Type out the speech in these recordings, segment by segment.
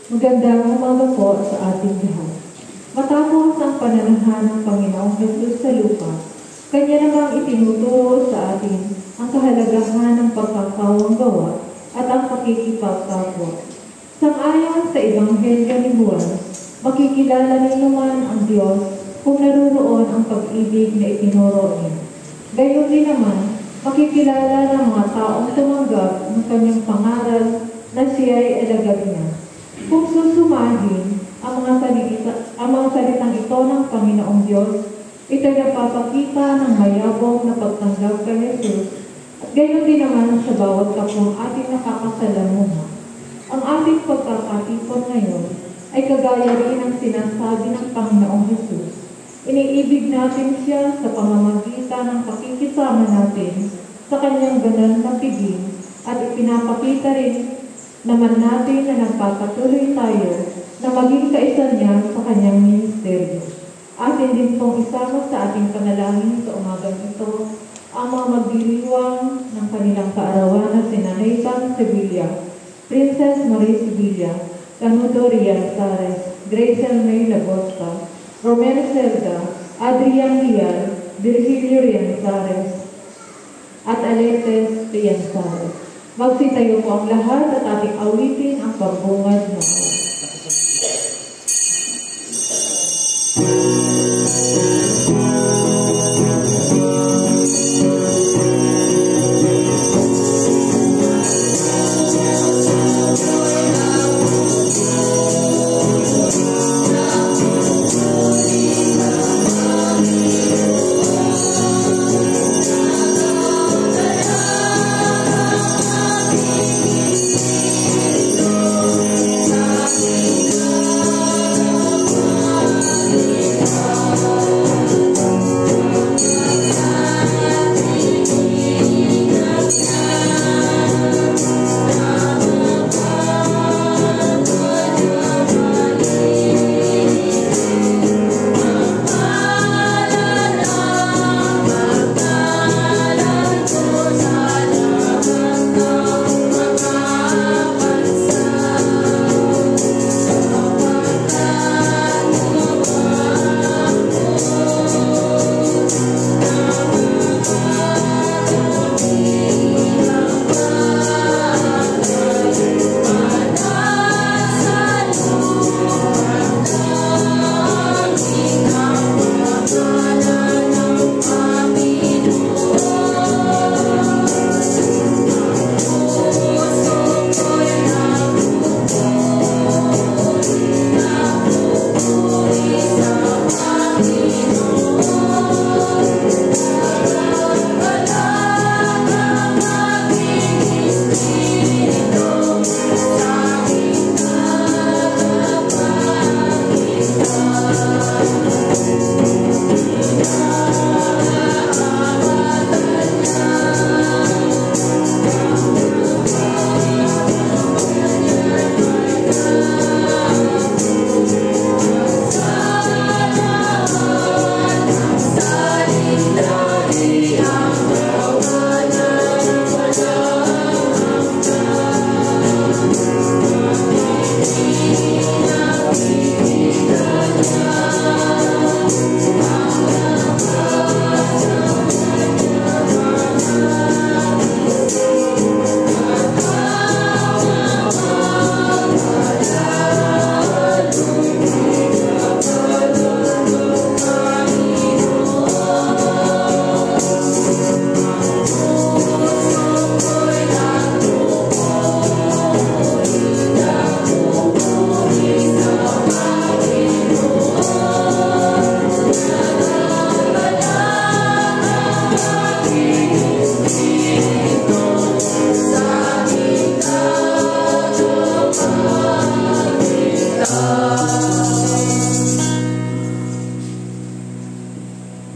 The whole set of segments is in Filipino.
Magandang umaga po sa ating lahat. Matapos ang pananahan ng Panginoong Hesus sa lupa, Kanya namang itinuturo sa atin ang kahalagahan ng pagkakawang gawa at ang pakikipagkapwa. Sang-ayon sa Ebanghelyo ni Juan, makikilala ninyo man ang Diyos kung naruroon ang pag-ibig na itinuro niya. Gayon din naman, makikilala ng mga taong tumanggap ng Kanyang pangaral na siya'y alagad niya. Kung susumahin ang mga salitang ito ng Panginoong Diyos, ito'y nagpapakita ng mayabong na pagtanggap kay Jesus at gayon din naman sa bawat kapwang ating nakakasalamuha. Ang ating pagkakatipon ngayon ay kagaya rin ang sinasabi ng Panginoong Jesus. Iniibig natin siya sa pamamagitan ng pakikisama natin sa Kanyang banal na piging at ipinapakita rin naman natin na nagpapatuloy tayo na maging kaisa niya sa Kanyang ministeryo. Atin din pong isama sa ating panalangin sa umagang ito ang mga magdiriwang ng kanilang kaarawan na sina Nathan Sevilla, Princess Marie Sevilla, Canudo Rianzares, Graciel May Lagosta, Romero Cerda, Adrian Lial, Virgilio Rianzares, at Aletes Rianzares. Magsitayo po ang lahat at ating awitin ang pagbungad ng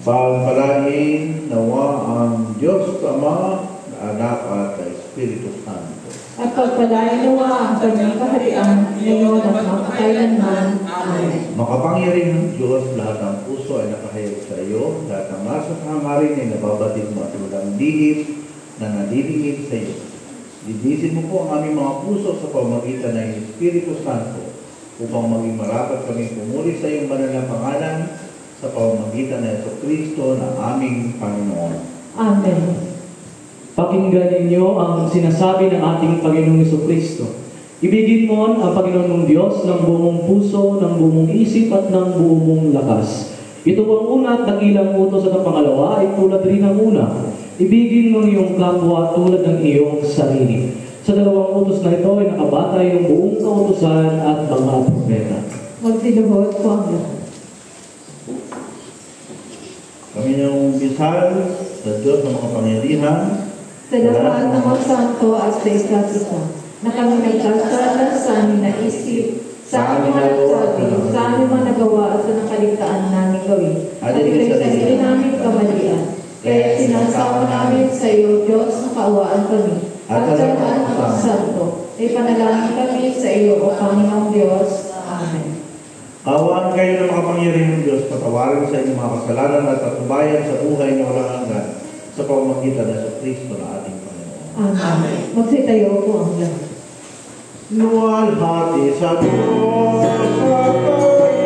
Pagpalain nawa ang Diyos Ama, Anak at Espiritu Santo. At pagpalain nawa ang Kanyang kaharian ngayon at magpakailanman. Amen. Makapangyarihang Diyos, lahat ng puso ay nakahayag sa iyo, lahat ng nasa hangarin ay nababatid mo at walang lihim na nalilingid sa iyo. Lidisin mo po ang aming mga puso sa pamagitan ng Espiritu Santo upang maging marapat kami pumuri sa iyong banal na pangalan sa pamamagitan ng Jesucristo na aming Panginoon. Amen. Pakinggan ninyo ang sinasabi ng ating Panginoong Jesucristo. Ibigin mo ang Panginoon mong Diyos ng buong puso, ng buong isip at ng buong lakas. Ito ang una at dakilang utos at ang pangalawa ay tulad rin ng una. Ibigin mo iyong kapwa tulad ng iyong sarili. Sa dalawang utos na ito ay nakabatay ang buong kautusan at mga propeta. Magsiluhod po ang lahat. Kami niyong bisal sa Diyos ng mga pangyarihan, Sa lahat ng mga santo at sa isa't isa, na kami nagkasala sa aming naisip, sa aming mga nagsabi, sa aming mga nagawa at sa nakaligtaan namin gawin. At ito'y sa sarili namin kamalian. Kaya sinasama namin sa iyo, Diyos, na kaawaan kami. At sa lahat ng mga santo, ay panalangin kami sa iyo, O Panginoong Diyos. Amen. Kaawaan kayo ng mga pangyarihan ng Diyos, patawarin sa inyong mga kasalanan at patubayan sa buhay na walang hanggan sa pamamagitan ng Jesucristo na ating Panginoon. Amen. Magsitayo po ang lahat. Luwalhati sa Diyos at ako'y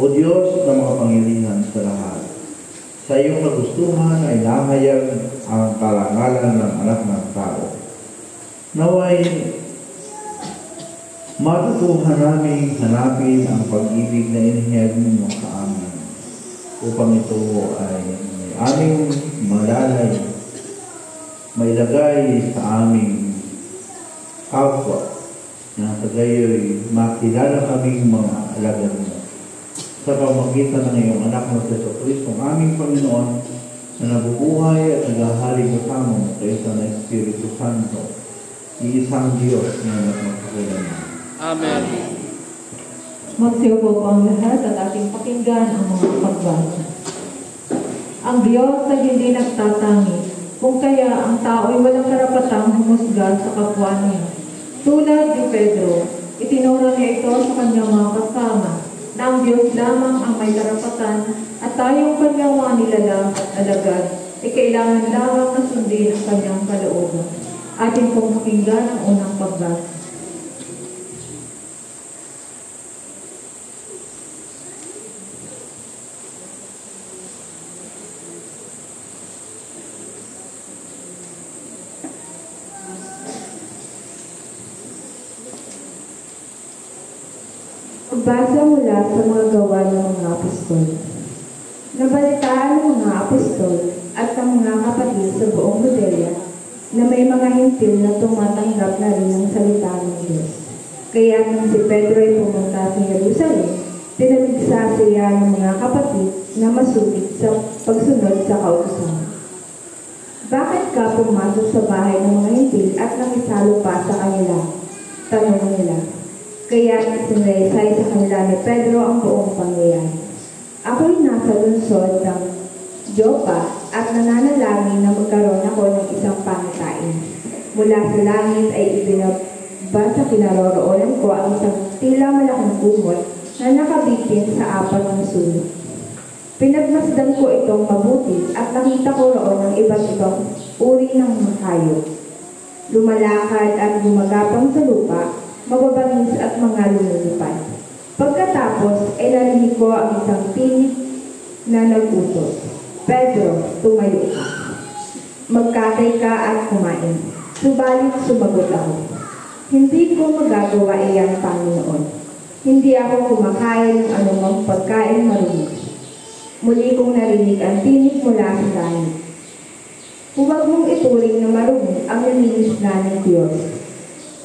O Diyos ng mga pangyarihan sa lahat, sa iyong nagustuhan ay nahayag ang karangalan ng anak ng tao. Naway matutuhan namin hanapin ang pag-ibig na inihayag mo sa amin upang ito ay aming malalay, mailagay sa aming kapwa na sa gayoy makilala kaming mga alagad mo sa pamamagitan ng iyong anak na si Jesucristo, ang aming Panginoon na nabubuhay at naghahari kasama mo kaysa ng Espiritu Santo iisang Diyos na magpakailanman. Amen. Magsiupo po ang lahat at ating pakinggan ang mga pagbasa. Ang Diyos ay hindi nagtatangi, kung kaya ang tao'y walang karapatang humusga sa kapwa niya. Tulad ni Pedro, itinuro niya ito sa kanyang mga kasama, na ang Diyos lamang ang may karapatan at tayong kanyang mga nilalang at alagad, ay kailangan lamang na sundin ang kanyang kalooban. Ating pong pakinggan ang unang pagbasa. Basa mula sa mga gawa ng mga apostol. Nabalitaan ng mga apostol at ng mga kapatid sa buong Judea na may mga hintil na tumatanggap na rin ng salita ng Diyos. Kaya nang si Pedro ay pumunta sa Jerusalem, tinamigsa siya ng mga kapatid na masugid sa pagsunod sa kautusan. Bakit ka pumasok sa bahay ng mga hintil at nakisalo pa sa kanila? Tanong nila. Kaya isinaysay sa kanila ni Pedro ang buong pangyayari. Ako'y nasa lungsod ng Joppa at nananalangin na magkaroon ako ng isang pangitain. Mula sa langit ay ibinaba sa kinaroroonan ko ang isang tila malaking kumot na nakabitin sa apat ng sulok. Pinagmasdan ko itong mabuti at nakita ko roon ang iba't ibang uri ng mga hayop. Lumalakad at gumagapang sa lupa, mababangis at mga lumilipad. Pagkatapos ay narinig ko ang isang tinig na nag-utos. Pedro, tumayo ka. Magkatay ka at kumain. Subalit sumagot ako. Hindi ko magagawa iyan, Panginoon. Hindi ako kumakain ng anumang pagkain marumi. Muli kong narinig ang tinig mula sa langit. Huwag mong ituring na marumi ang nilinis na ng Diyos.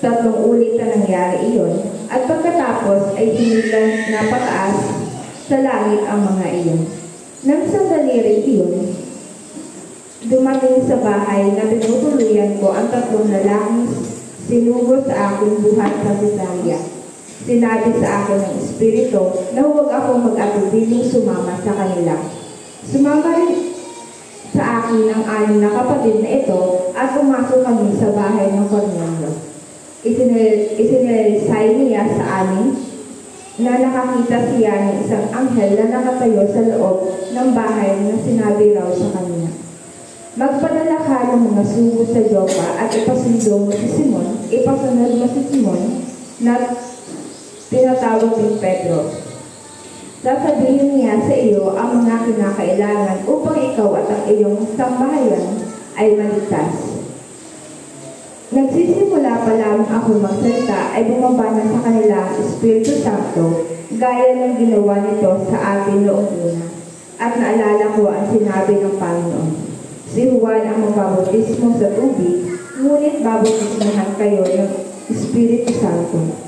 3 ulit na nangyari iyon, at pagkatapos ay hinilang na pataas sa langit ang mga iyon. Nang sandali rin iyon, dumating sa bahay na tinutuluyan ko ang 3 lalaking sinugo sa akin buhat sa Cesarea. Sinabi sa akin ng Espiritu na huwag akong mag-atubiling sumama sa kanila. Sumama rin sa akin ang 6 na kapatid na ito at pumasok kami sa bahay ng Cornelio. Isinalaysay niya sa amin na nakakita siya ng isang anghel na nakatayo sa loob ng bahay na sinabi raw sa kanya, magpadala ka ng mga sugo sa Joppa at ipasunod mo si Simon na tinatawag ni Pedro. Sasabihin niya sa iyo ang mga kinakailangan upang ikaw at ang iyong sambahayan ay maligtas. Nagsisimula pa lamang ako magsalita ay bumaba na sa kanila ang Espiritu Santo gaya ng ginawa nito sa atin noong una. At naalala ko ang sinabi ng Panginoon. Si Juan ang magbabautismo sa tubig, ngunit babautismohan kayo ng Espiritu Santo.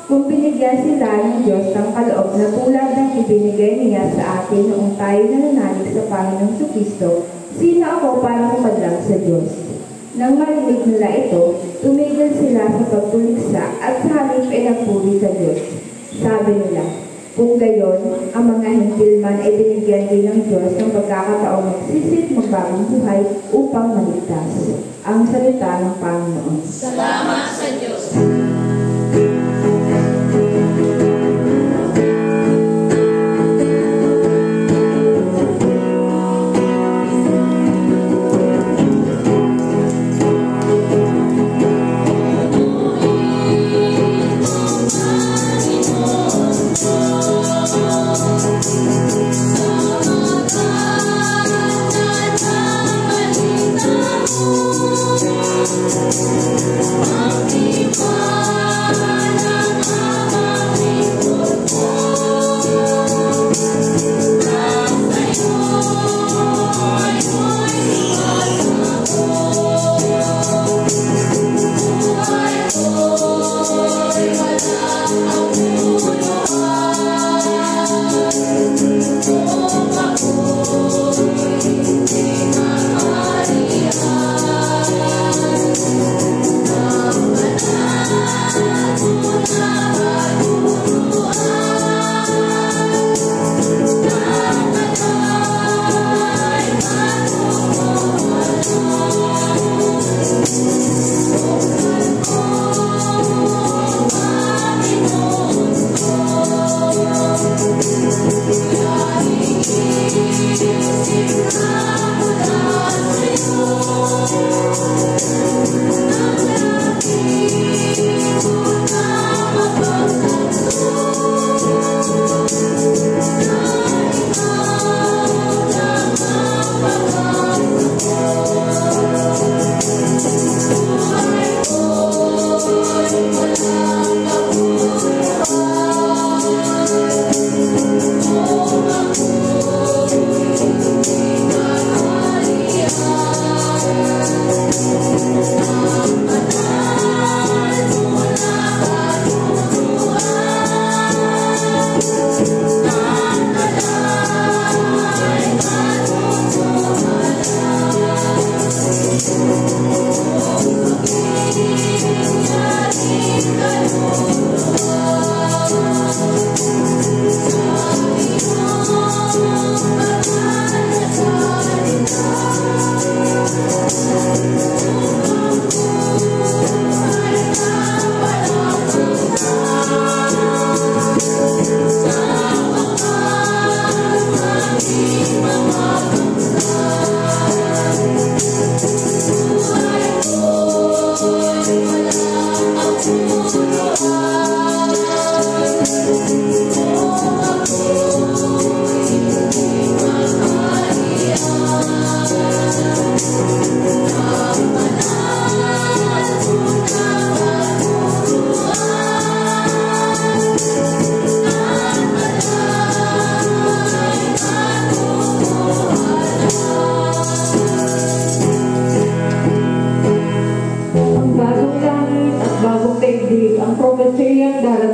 Kung binigyan sila ng Diyos ng kaloob na tulad ng ibinigay niya sa atin noong tayo nananalig sa Panginoong Kristo, sino ako para humadlang sa Diyos? Nang marinig nila ito, tumigil sila sa pagtuligsa at sa halip ay nagpuri sa Diyos. Sabi nila, kung gayon, ang mga hintil man ay binigyan din ng Diyos ng pagkakataong magsisit magbagong buhay upang maligtas. Ang salita ng Panginoon. Salamat sa Diyos. Amen.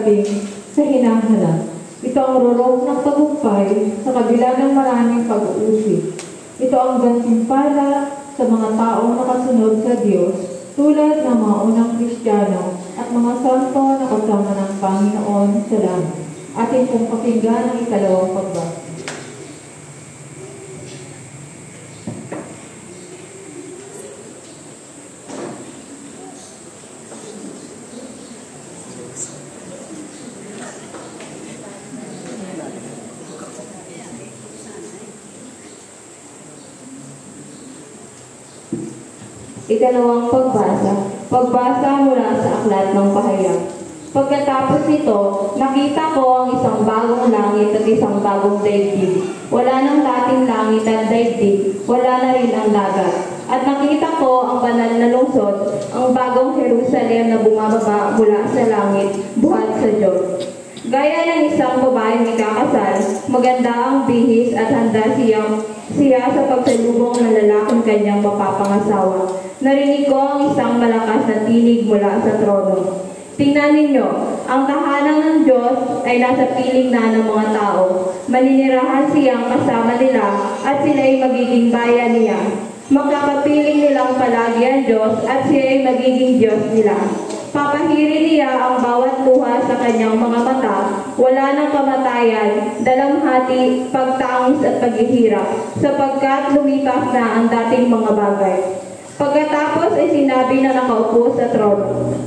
makarating sa hinahanap. Ito ang rorok ng tagumpay sa kabila ng maraming pag-uusig. Ito ang gantimpala sa mga taong nakasunod sa Diyos, tulad ng mga unang Kristiyano at mga santo na kasama ng Panginoon sa langit. Atin pong pakinggan ang ikalawang pagbasa. Ikalawang pagbasa mula sa aklat ng pahayag. Pagkatapos nito, nakita ko ang isang bagong langit at isang bagong daigdig. Wala nang dating langit at daigdig, wala na rin ang dagat. At nakita ko ang banal na lungsod, ang bagong Jerusalem na bumababa mula sa langit, buhat sa Diyos. Gaya ng isang babaeng ikakasal, maganda ang bihis at handa siya sa pagsalubong ng lalaking kanyang mapapangasawa. Narinig ko ang isang malakas na tinig mula sa trono. Tingnan ninyo, ang tahanan ng Diyos ay nasa piling na ng mga tao. Maninirahan siyang kasama nila at sila ay magiging bayan niya. Magkakapiling nilang palagi ang Diyos at siya ay magiging Diyos nila. Papahirin niya ang bawat luha sa kanyang mga mata, wala ng kamatayan, dalamhati, pagtangis at paghihirap, sapagkat lumipas na ang dating mga bagay. Pagkatapos ay sinabi na nakaupo sa trono,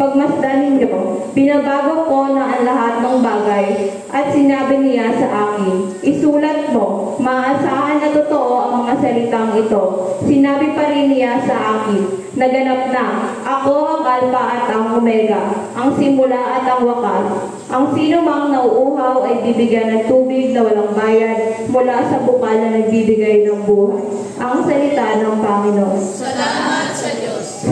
pagmasdan ninyo, binabago ko na ang lahat ng bagay, at sinabi niya sa akin, isulat mo, maasahan na totoo ang mga salitang ito. Sinabi pa rin niya sa akin, naganap na, ako ang Alpha at ang Omega, ang simula at ang wakas. Ang sino mang nauuhaw ay bibigyan ng tubig na walang bayad mula sa bukal na nagbibigay ng buhay. Ang salita ng Panginoon. Salamat sa Diyos.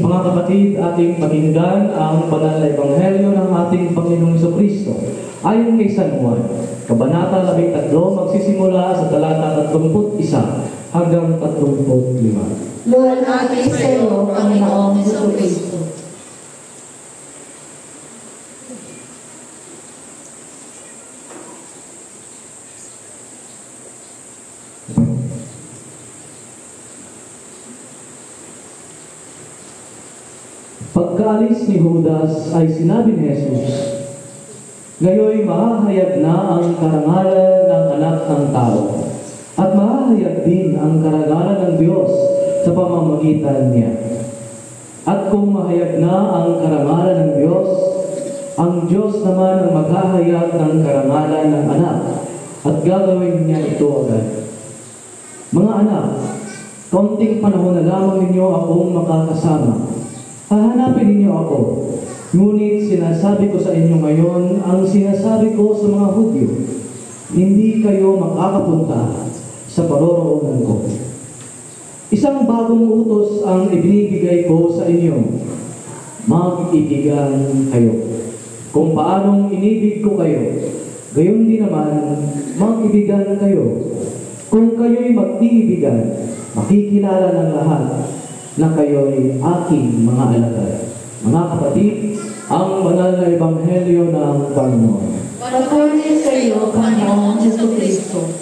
Mga kapatid, ating pakinggan ang banal na ebanghelyo ng ating Panginoong Jesucristo ayon kay San Juan, Kabanata 13, magsisimula sa talata 31 hanggang 35. Lord natin sa iyo, Panginoong Jesucristo. Pagkaalis ni Judas ay sinabi ni Jesus, "Ngayoy mahahayag na ang karangalan ng anak ng tao, at mahahayag din ang karangalan ng Diyos sa pamamagitan niya. At kung mahayag na ang karangalan ng Diyos, ang Diyos naman ang maghahayag ng karangalan ng anak, at gagawin niya ito agad. Mga anak, kaunting panahon na lamang ninyo akong makakasama. Hahanapin ninyo ako. Ngunit sinasabi ko sa inyo ngayon ang sinasabi ko sa mga Hudyo, hindi kayo makakapunta sa paroroonan ko. Isang bagong utos ang ibinibigay ko sa inyo. Mag-ibigan kayo. Kung paanong inibig ko kayo, gayon din naman mag-ibigan kayo. Kung kayo'y mag-iibigan, makikilala ng lahat na kayo'y aking mga alagad. Mga kapatid, ang banal na ebanghelyo ng Panginoon. Patuloy sa iyo, Panginoong Jesucristo.